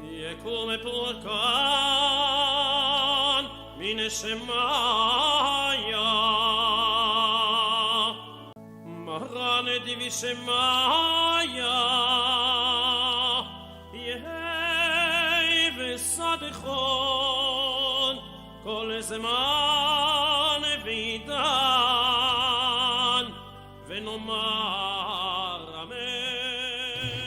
Yekum Purkan min Shemaya Maran divi Shemaya Yehei v'sadechon kol zeman v'idan v'nomar amen.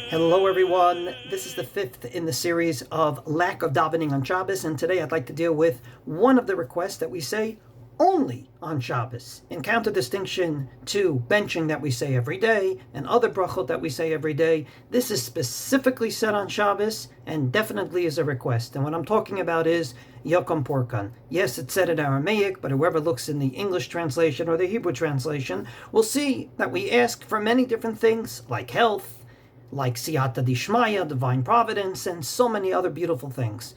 Hello everyone, this is the fifth in the series of lack of davening on Shabbos, and today I'd like to deal with one of the requests that we say only on Shabbos, in counter-distinction to benching that we say every day and other brachot that we say every day. This is specifically said on Shabbos and definitely is a request, and what I'm talking about is Yekum Purkan. Yes, it's said in Aramaic, but whoever looks in the English translation or the Hebrew translation will see that we ask for many different things like health, like Siyata Dishmaya, divine providence, and so many other beautiful things.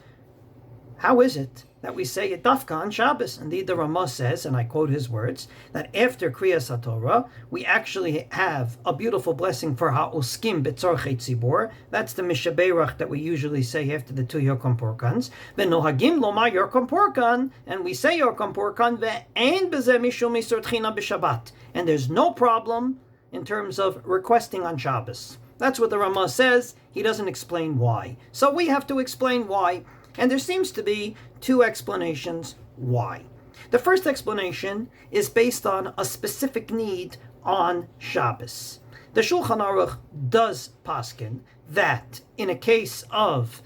How is it that we say it dafka on Shabbos? Indeed, the Ramah says, and I quote his words, that after Kriyas HaTorah, we actually have a beautiful blessing for ha'oskim b'tzorchei tzibor. That's the Mishaberach that we usually say after the two Yekum Purkans. V'nohagim lomar Yekum Purkan, and we say Yekum Purkan, ve'ein b'zeh mishum isur tchina b'Shabbat. And there's no problem in terms of requesting on Shabbos. That's what the Ramah says. He doesn't explain why. So we have to explain why. And there seems to be two explanations why. The first explanation is based on a specific need on Shabbos. The Shulchan Aruch does paskin that in a case of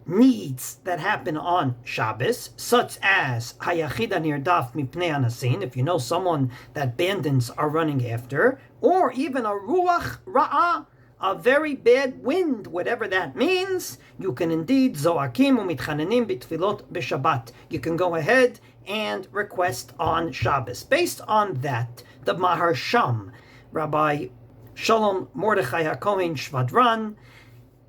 needs that happen on Shabbos, such as hayachida nirdaf mipnei anasin, if you know someone that bandits are running after, or even a ruach ra'ah, a very bad wind, whatever that means, you can indeed zoakim umitchanenim bitfilot b'Shabbat. You can go ahead and request on Shabbos. Based on that, the Maharsham, Rabbi Shalom Mordechai HaKohen Shvadran,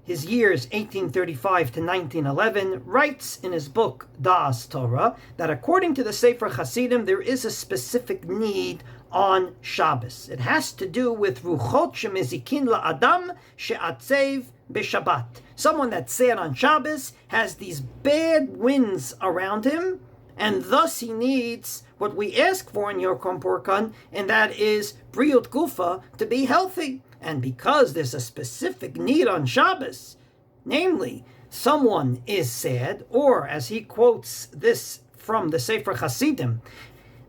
his years 1835 to 1911, writes in his book Das Torah that according to the Sefer Hasidim, there is a specific need on Shabbos. It has to do with ruchot shemizikin la'adam she'atzev b'Shabbat. Someone that's sad on Shabbos has these bad winds around him, and thus he needs what we ask for in Yekum Purkan, and that is briut gufa, to be healthy. And because there's a specific need on Shabbos, namely, someone is sad, or as he quotes this from the Sefer Hasidim,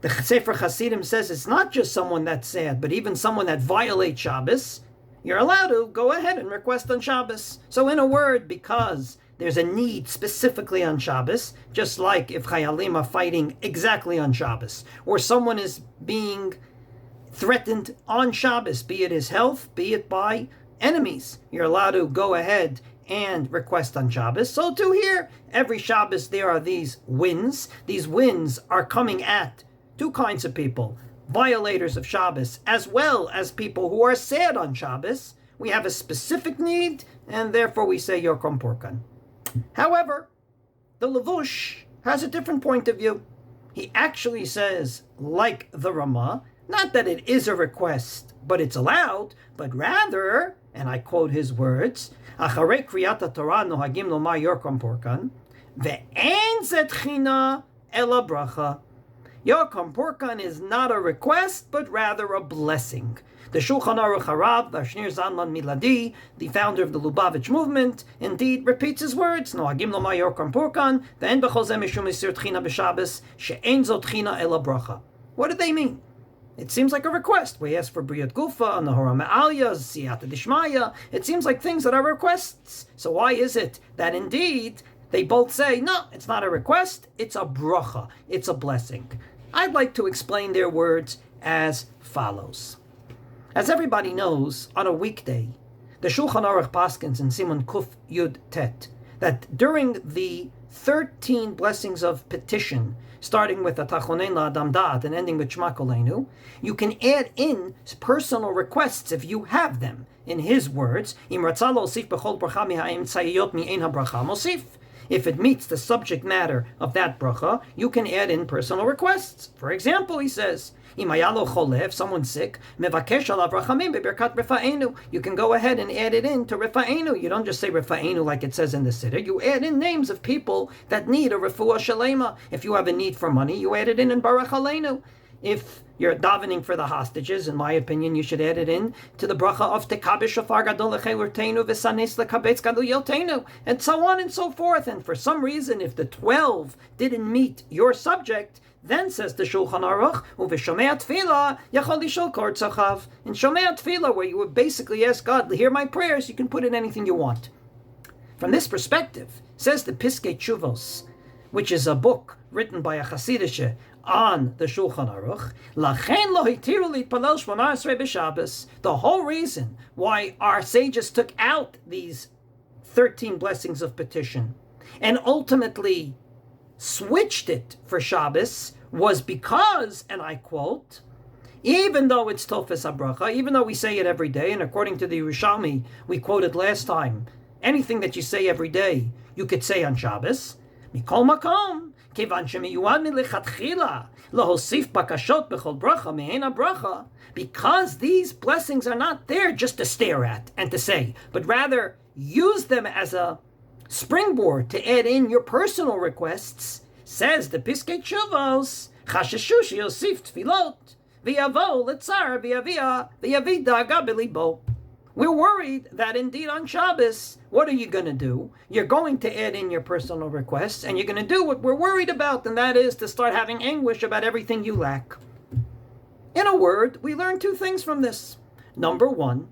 the Sefer Hasidim says it's not just someone that's sad, but even someone that violates Shabbos, you're allowed to go ahead and request on Shabbos. So in a word, because there's a need specifically on Shabbos, just like if Chayalim are fighting exactly on Shabbos, or someone is being threatened on Shabbos, be it his health, be it by enemies, you're allowed to go ahead and request on Shabbos. So too here, every Shabbos there are these winds. These winds are coming at two kinds of people, violators of Shabbos, as well as people who are sad on Shabbos. We have a specific need, and therefore we say Yekum Purkan. However, the Levush has a different point of view. He actually says, like the Ramah, not that it is a request, but it's allowed, but rather, and I quote his words, Acharei Kriyat HaTorah nohagim lomar Yekum Purkan, ve'en zeh tchina ela bracha. Yekum Purkan is not a request, but rather a blessing. The Shulchan Aruch Harav, Vashnir Zalman Miladi, the founder of the Lubavitch movement, indeed repeats his words, Nohagim lomar Yekum Purkan, ve'en b'chol zeh mishum isur tchina b'Shabbos, she'en zo tchina ela bracha. What do they mean? It seems like a request. We ask for briut gufa, nahora me'alya, siyata dishmaya. It seems like things that are requests. So why is it that indeed they both say, no, it's not a request, it's a bracha, it's a blessing? I'd like to explain their words as follows. As everybody knows, on a weekday, the Shulchan Aruch paskins in Siman Kuf Yud Tet, that during the 13 blessings of petition, starting with Atachonein la'adam da'at and ending with Shema Kolenu, you can add in personal requests if you have them. In his words, Im ratzah losif b'chol bracha mi'ha'emtzayiyot mi'ein ha'bracha mosif. If it meets the subject matter of that bracha, you can add in personal requests. For example, he says, if someone's sick, you can go ahead and add it in to Rifa'enu. You don't just say Rifa'enu like it says in the Siddur. You add in names of people that need a Refuah Shalema. If you have a need for money, you add it in Baruch Aleinu. If you're davening for the hostages, in my opinion, you should add it in to the bracha of Tekabe Shofar Gadol Lechelurteinu V'Sanes Lekabetz Gadol Yotenu, and so on and so forth. And for some reason, if the 12 didn't meet your subject, then says the Shulchan Aruch, Uv'Shomei Tefillah Yachol Lishol Kor Tzachav. In Shomei Tefillah, where you would basically ask God to hear my prayers, you can put in anything you want. From this perspective, says the Piskei Tshuvos, which is a book written by a Chassidish on the Shulchan Aruch, Lachen lo hitiru litpalel shmona esrei b'Shabbos. The whole reason why our sages took out these 13 blessings of petition and ultimately switched it for Shabbos was because, and I quote, even though it's Tofes HaBracha, even though we say it every day, and according to the Yerushalmi, we quoted last time, anything that you say every day, you could say on Shabbos, Mikol Makom, Kevan Shemiyuad Milichatchila, Lahosif Bakashot Bechol Bracha Me'ena Bracha, because these blessings are not there just to stare at and to say, but rather use them as a springboard to add in your personal requests, says the Piskei Tshuvos, Chasheshu Sheyosif Tfilot, V'yavo Letzar V'yavi Daga B'libo. We're worried that indeed on Shabbos, what are you going to do? You're going to add in your personal requests, and you're going to do what we're worried about, and that is to start having anguish about everything you lack. In a word, we learn two things from this. Number one,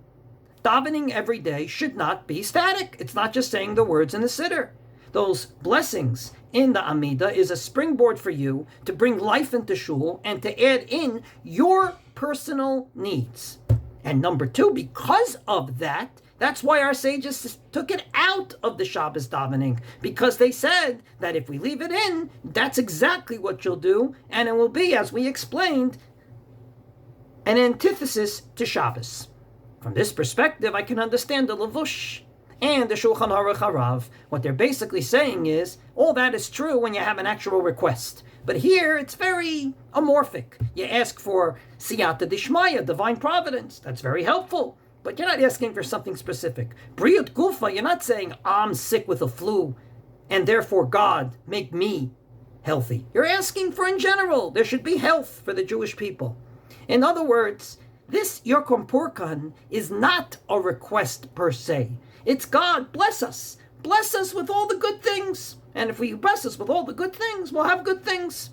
davening every day should not be static. It's not just saying the words in the Siddur. Those blessings in the Amidah is a springboard for you to bring life into shul and to add in your personal needs. And number two, because of that, that's why our sages took it out of the Shabbos davening, because they said that if we leave it in, that's exactly what you'll do, and it will be, as we explained, an antithesis to Shabbos. From this perspective, I can understand the Levush and the Shulchan Aruch Harav. What they're basically saying is, all that is true when you have an actual request. But here, it's very amorphic. You ask for Siyata Dishmaya, divine providence. That's very helpful. But you're not asking for something specific. Briyut Gufa, you're not saying, I'm sick with a flu, and therefore, God, make me healthy. You're asking for, in general, there should be health for the Jewish people. In other words, this Yekum Purkan is not a request per se. It's God, bless us. Bless us with all the good things. And if we bless us with all the good things, we'll have good things.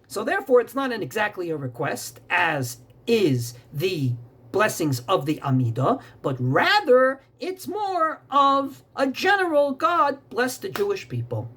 So therefore, it's not exactly a request, as is the blessings of the Amidah, but rather, it's more of a general God bless the Jewish people.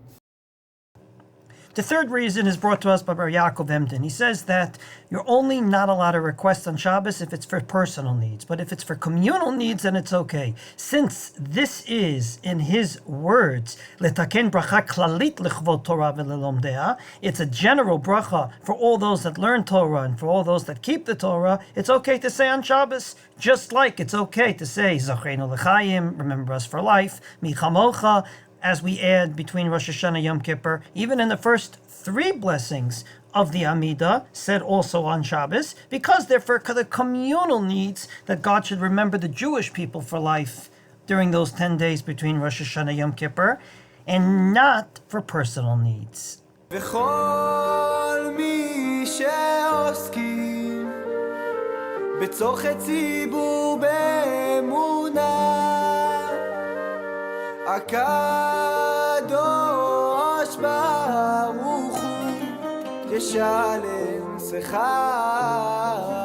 The third reason is brought to us by Bar Yaakov Emden. He says that you're only not allowed to request on Shabbos if it's for personal needs, but if it's for communal needs, then it's okay. Since this is, in his words, letaken bracha klalit lechvot Torah v'lelomdea, it's a general bracha for all those that learn Torah and for all those that keep the Torah. It's okay to say on Shabbos, just like it's okay to say Zachreinu l'chaim, remember us for life, michamocha, as we add between Rosh Hashanah and Yom Kippur, even in the first three blessings of the Amidah, said also on Shabbos, because they're for the communal needs that God should remember the Jewish people for life during those 10 days between Rosh Hashanah and Yom Kippur, and not for personal needs. וכל מי שעוסקים בצורכי ציבור באמונה הקדוש ברוך הוא ישלם שכר